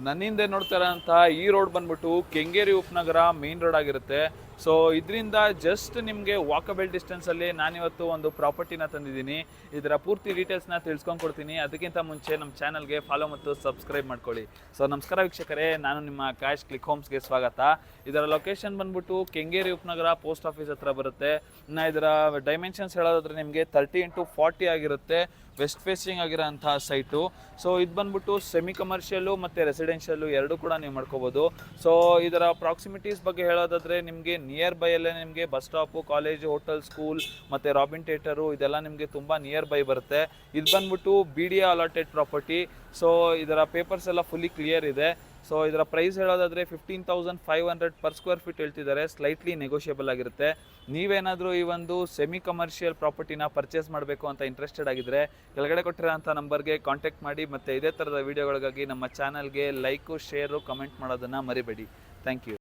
ನನ್ನಿಂದೆ ನೋಡ್ತಾರಂತ ಈ ರೋಡ್ ಬಂದ್ಬಿಟ್ಟು ಕೆಂಗೇರಿ ಉಪನಗರ ಮೇನ್ ರೋಡ್ ಆಗಿರುತ್ತೆ. ಸೊ ಇದರಿಂದ ಜಸ್ಟ್ ನಿಮಗೆ ವಾಕಬಲ್ ಡಿಸ್ಟೆನ್ಸಲ್ಲಿ ನಾನಿವತ್ತು ಒಂದು ಪ್ರಾಪರ್ಟಿನ ತಂದಿದ್ದೀನಿ. ಇದರ ಪೂರ್ತಿ ಡೀಟೇಲ್ಸ್ನ ತಿಳ್ಸ್ಕೊಂಡು ಕೊಡ್ತೀನಿ. ಅದಕ್ಕಿಂತ ಮುಂಚೆ ನಮ್ಮ ಚಾನಲ್ಗೆ ಫಾಲೋ ಮತ್ತು ಸಬ್ಸ್ಕ್ರೈಬ್ ಮಾಡ್ಕೊಳ್ಳಿ. ಸೊ ನಮಸ್ಕಾರ ವೀಕ್ಷಕರೇ, ನಾನು ನಿಮ್ಮ ಕ್ಯಾಶ್ ಕ್ಲಿಕ್ ಹೋಮ್ಸ್ಗೆ ಸ್ವಾಗತ. ಇದರ ಲೊಕೇಶನ್ ಬಂದ್ಬಿಟ್ಟು ಕೆಂಗೇರಿ ಉಪನಗರ ಪೋಸ್ಟ್ ಆಫೀಸ್ ಹತ್ರ ಬರುತ್ತೆ. ಇದರ ಡೈಮೆನ್ಷನ್ಸ್ ಹೇಳೋದಾದ್ರೆ ನಿಮಗೆ 30x40 ಆಗಿರುತ್ತೆ. ವೆಸ್ಟ್ ಫೇಸಿಂಗ್ ಆಗಿರೋಂಥ ಸೈಟು. ಸೊ ಇದು ಬಂದ್ಬಿಟ್ಟು ಸೆಮಿ ಕಮರ್ಷಿಯಲ್ಲು ಮತ್ತು ರೆಸಿಡೆನ್ಷಿಯಲ್ಲು ಎರಡೂ ಕೂಡ ನೀವು ಮಾಡ್ಕೋಬೋದು. ಸೊ ಇದರ ಪ್ರಾಕ್ಸಿಮಿಟೀಸ್ ಬಗ್ಗೆ ಹೇಳೋದಾದರೆ ನಿಮಗೆ ನಿಯರ್ ಬೈಯಲ್ಲೇ ನಿಮಗೆ bus stop, college, hotel, school ಮತ್ತು ರಾಬಿನ್ ಥಿಯೇಟರು ಇದೆಲ್ಲ ನಿಮಗೆ ತುಂಬ ನಿಯರ್ ಬೈ ಬರುತ್ತೆ. ಇದು ಬಂದ್ಬಿಟ್ಟು BDA ಅಲಾಟೆಡ್ ಪ್ರಾಪರ್ಟಿ. ಸೊ ಇದರ ಪೇಪರ್ಸ್ ಎಲ್ಲ ಫುಲ್ಲಿ ಕ್ಲಿಯರ್ ಇದೆ. ಸೊ ಇದರ ಪ್ರೈಸ್ ಹೇಳೋದಾದರೆ 15,500 ಪರ್ ಸ್ಕ್ವೇರ್ ಫೀಟ್ ಹೇಳ್ತಿದ್ದಾರೆ. ಸ್ಲೈಟ್ಲಿ ನೆಗೋಷಿಯಬಲ್ ಆಗಿರುತ್ತೆ. ನೀವೇನಾದರೂ ಈ ಒಂದು ಸೆಮಿ ಕಮರ್ಷಿಯಲ್ ಪ್ರಾಪರ್ಟಿನ ಪರ್ಚೇಸ್ ಮಾಡಬೇಕು ಅಂತ ಇಂಟ್ರೆಸ್ಟೆಡ್ ಆಗಿದ್ದರೆ ಕೆಳಗಡೆ ಕೊಟ್ಟಿರೋಂಥ ನಂಬರ್ಗೆ ಕಾಂಟ್ಯಾಕ್ಟ್ ಮಾಡಿ. ಮತ್ತು ಇದೇ ಥರದ ವೀಡಿಯೋಗಳಿಗಾಗಿ ನಮ್ಮ ಚಾನಲ್ಗೆ ಲೈಕು, ಶೇರು, ಕಮೆಂಟ್ ಮಾಡೋದನ್ನು ಮರಿಬೇಡಿ. Thank you.